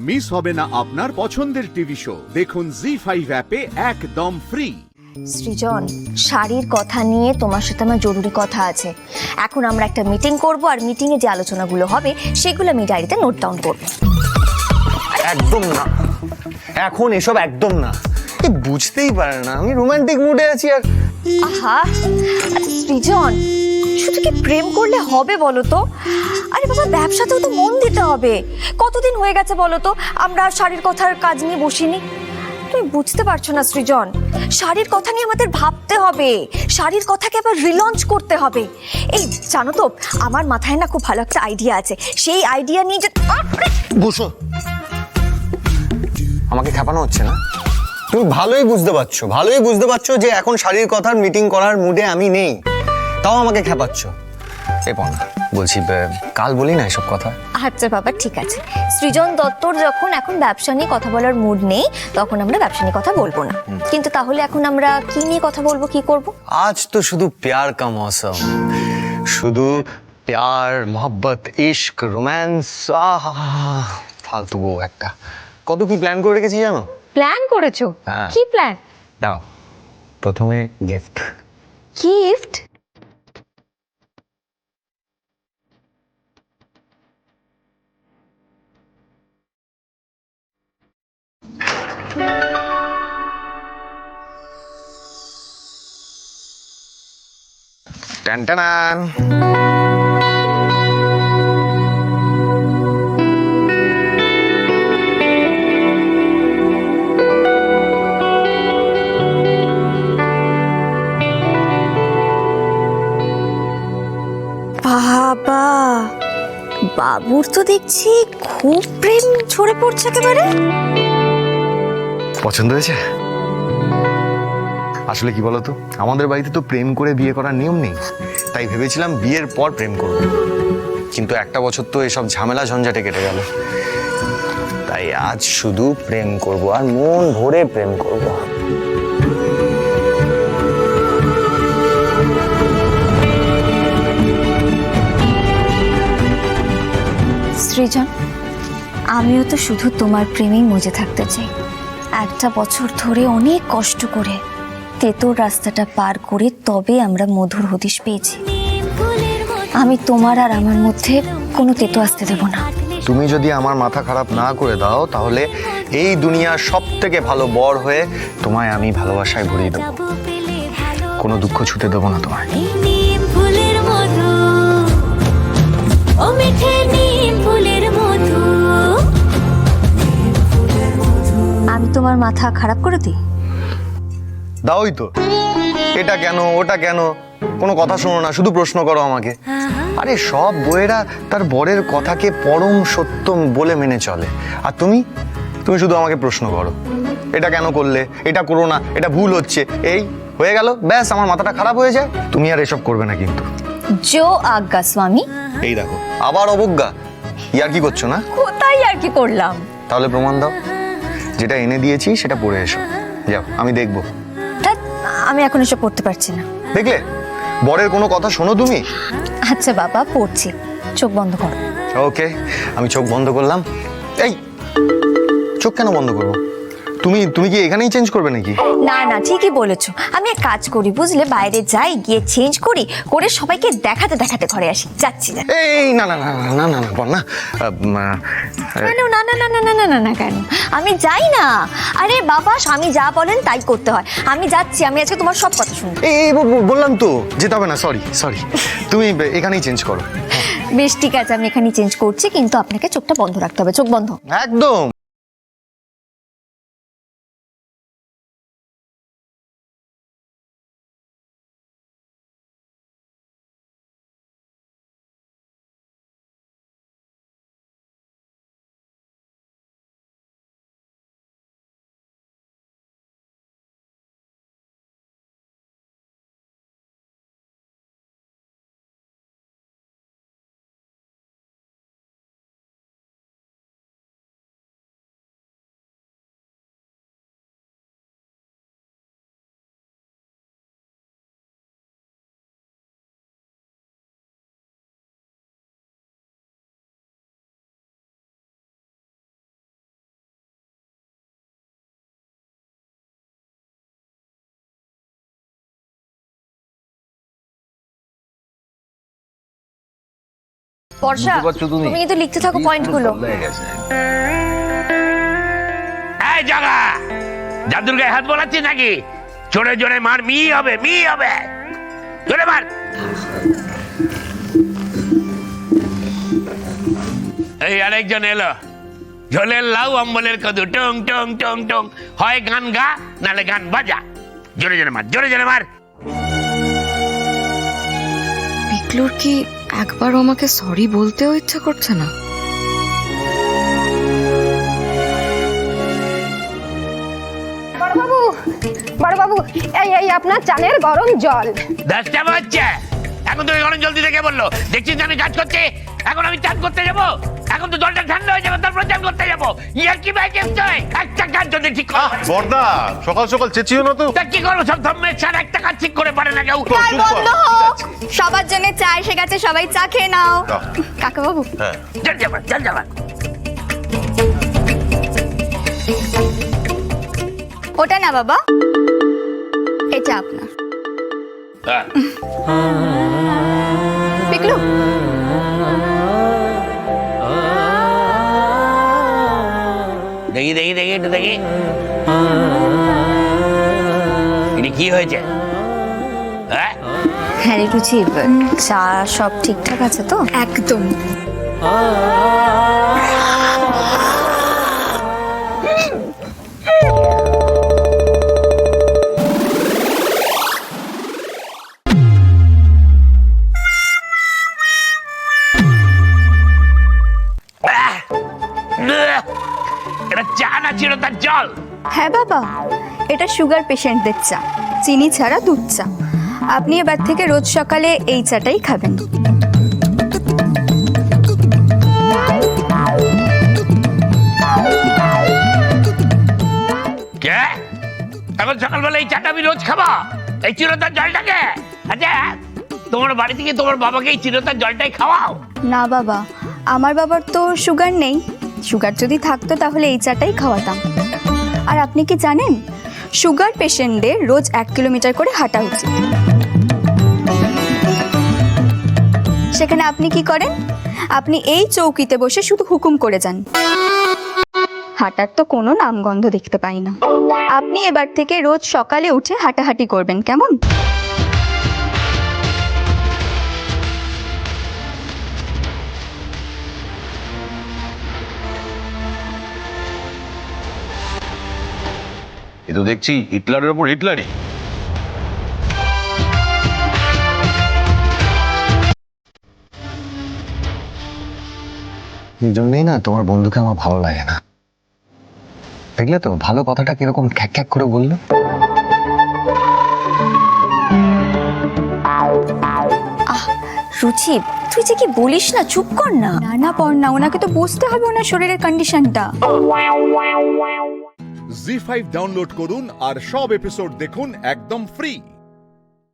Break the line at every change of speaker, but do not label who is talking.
Miss হবে না আপনার পছন্দের টিভি শো। দেখুন জি5 অ্যাপে একদম ফ্রি।
সৃজন, শাড়ির কথা নিয়ে তোমার সাথে আমার জরুরি কথা আছে। এখন আমরা একটা মিটিং করব, আর মিটিং এ যে আলোচনাগুলো হবে সেগুলো আমি ডায়েরিতে নোট ডাউন করব।
একদম না, এখন এসব একদম না। বুঝতেই পারে না আমি রোমান্টিক মুডে আছি। আর
আহা সৃজন, শুধু কি প্রেম করলে হবে বলো তো? আরে বাবা, ব্যবসাতেও তো মন দিতে হবে। কতদিন হয়ে গেছে বলো তো আমরা শাড়ির কথার কাজ নিয়ে বসিনি। তুমি বুঝতে পারছো না সৃজন, শাড়ির কথা নিয়ে আমাদের ভাবতে হবে। শাড়ির কথাকে আবার রিলঞ্চ করতে হবে। এই জানো তো, আমার মাথায় না খুব ভালো একটা আইডিয়া আছে। সেই আইডিয়া নিয়ে যে
বসো, আমাকে খেপানো হচ্ছে না? তুমি ভালোই বুঝতে পারছো যে এখন শাড়ির কথার মিটিং করার মুডে আমি নেই, তাও আমাকে খেপাচ্ছ। এ পনা, বলছি কাল বলি না এসব কথা।
আচ্ছা বাবা, ঠিক আছে। সৃজন দত্তর যখন এখন ব্যবসা নিয়ে কথা বলার মুড নেই, তখন আমরা ব্যবসা নিয়ে কথা বলবো না। কিন্তু তাহলে এখন আমরা কি নিয়ে কথা বলবো, কি করব?
আজ তো শুধু প্যার কা মৌসুম, শুধু প্যার, মোহব্বত, ইশক, রোম্যান্স। ফালতু বউ একটা। কত কি প্ল্যান করে রেখেছি জানো?
প্ল্যান করেছো?
হ্যাঁ।
কি প্ল্যান?
দাও, প্রথমে গিফট।
গিফট?
টানটানান।
বাবা, বাবুর তো দেখছি খুব প্রেম ঝরে পড়ছে একেবারে।
পছন্দ হয়েছে? আসলে কি বলতো, আমাদের বাড়িতে তো প্রেম করে বিয়ে করার নিয়ম নেই, তাই ভেবেছিলাম বিয়ের পর প্রেম করব। কিন্তু একটা বছর তো এসব ঝামেলা ঝঞ্ঝাটে কেটে গেল, তাই আজ শুধু প্রেম করব, আর মন ভরে প্রেম করব।
সৃজন, আমিও তো শুধু তোমার প্রেমেই মজে থাকতে চাই। একটা বছর ধরে অনেক কষ্ট করে তেতোর রাস্তাটা পার করে তবে আমরা মধুর হদিশ পেয়েছি। আমি তোমার আর আমার মধ্যে কোনো তেতো আসতে দেব না।
তুমি যদি আমার মাথা খারাপ না করে দাও, তাহলে এই দুনিয়ার সব থেকে ভালো বর হয়ে তোমায় আমি ভালোবাসায় ভরিয়ে দেবো। কোনো দুঃখ ছুতে দেবো না তোমায়।
আমি তোমার মাথা খারাপ করে দিই?
দাওই তো। এটা কেন, ওটা কেন, কোনো কথা শোনো না, শুধু প্রশ্ন করো আমাকে। আরে সব বউয়েরা তার বরের কথাকে পরম সত্য বলে মেনে চলে, আর তুমি শুধু আমাকে প্রশ্ন করো, এটা কেন করলে, এটা করো না, এটা ভুল হচ্ছে। এই হয়ে গেল, ব্যাস আমার মাথাটা খারাপ হয়ে যায়। তুমি আর এসব করবে না কিন্তু।
জো আজ্ঞা স্বামী।
এই দেখো, আবার অবজ্ঞা। ইয়ার কি করছো না?
কোথায় আর কি করলাম?
তাহলে প্রমাণ দাও। যেটা এনে দিয়েছি সেটা পড়ে এসো। যাও, আমি দেখবো।
ধ্যাৎ, আমি এখন এসব পড়তে পারছি না।
দেখলে, বরের কোনো কথা শোনো তুমি?
আচ্ছা বাবা, পড়ছি, চোখ বন্ধ করো।
ওকে, আমি চোখ বন্ধ করলাম। এই, চোখ কেন বন্ধ করবো? তুমি কি এখানেই চেঞ্জ করবে নাকি?
না না, ঠিকই বলেছো। আমি এক কাজ করি বুঝলে, বাইরে যাই, গিয়ে চেঞ্জ করি, করে সবাইকে দেখাতে দেখাতে ঘরে আসি। যাচ্ছি না।
এই না না না না না না বল না।
কেন না না না না না না না না কেন? আমি যাই না। আরে বাবা, স্বামী যা বলেন তাই করতে হয়। আমি যাচ্ছি, আমি আজকে তোমার সব কথা শুনবো।
এই বললাম তো যেতে হবে না। সরি, তুমি এখানেই চেঞ্জ করো।
বেশ ঠিক আছে, আমি এখানেই চেঞ্জ করছি, কিন্তু আপনাকে চোখটা বন্ধ রাখতে হবে। চোখ বন্ধ
একদম।
বর্ষা
বুঝতে পারছো তুমি?
তুমি কিন্তু লিখতে থাকো পয়েন্টগুলো।
এই জাগা, জাদুর গায়ে হাত বোলাচ্ছিস নাকি? জোরে জোরে মার, মি হবে, মি হবে, জোরে মার। এই আরেকজন এলো, ঝোলের লাউ অম্বলের কদু, টং টং টং টং। হয় গান গা, নালে গান বাজা। জোরে জোরে মার, জোরে জোরে মার।
পিকলুর কি একবারও আমাকে সরি বলতেও ইচ্ছা করছে না?
বড়বাবু, এই আপনার চালের গরম জল।
দশটা বাজছে, এখন তুমি গরম জল দিতে কে বললো? দেখছিস না আমি কাজ করছি, এখন আমি চান করতে যাবো? এখন তো জলটা ঠান্ডা হয়ে যাবে, তারপর চান করতে যাবো। ইয়ার কি ভাই কেমন? একটা কাজ যদি ঠিক করো।
বর্দা, সকাল সকাল চেঁচিও না তো।
তা কি করবো? সব ধর্মের ছাড় একটা কাজ ঠিক করে পারে না কেউ।
চায় বন্ধ হোক, সবার জন্য চা এসে গেছে, সবাই চা খেয়ে নাও। কাকা বাবু,
হ্যাঁ,
চল যাবা, চল যাবা।
ওটা না বাবা, এটা আপনার।
হ্যাঁ।
পিকলু,
দেখি দেখি দেখি একটু দেখি, এটা কি হয়েছে? হ্যাঁ,
হ্যাঁ রে রুচি, চা সব ঠিকঠাক আছে তো?
একদম।
এটা চা না ছিল তার জল।
হ্যাঁ বাবা, এটা সুগার পেশেন্টদের চা, চিনি ছাড়া দুধ চা। আপনি এবার থেকে রোজ সকালে এই চাটাই খাবেন।
কে? এখন সকালবেলা এই চাটা আমি রোজ খাবো? এই চিরতার জলটাকে? আচ্ছা, তোমার বাড়ি থেকে তোমার বাবাকে এই চিরতার জলটাই খাওয়াও?
না বাবা, আমার বাবার তো সুগার নেই। সুগার যদি থাকতো তাহলে এই চাটাই খাওয়াতাম। আর আপনি কি জানেন, সুগার পেশেন্টদের রোজ 1 কিলোমিটার করে হাঁটা উচিত। সেখানে আপনি কি করেন? আপনি এই চৌকিতে বসে শুধু হুকুম করে যান। হাঁটার তো কোনো নামগন্ধ দেখতে পাই না। আপনি এবার থেকে রোজ সকালে উঠে হাঁটাহাঁটি করবেন, কেমন?
এ তো দেখছি হিটলারের ওপর হিটলারই।
এই জন্যই না তোমার বন্ধুকে আমার ভালো লাগে না। দেখলে তো ভালো কথাটা কিরকম খ্যাক খ্যাক করে বললো।
রুচি, তুই যে কি বলিস না, চুপ কর না। না না পড় না, ওনাকে তো বুঝতে হবে ওনার শরীরের কন্ডিশনটা।
জি5 ডাউনলোড করুন আর সব এপিসোড দেখুন একদম ফ্রি।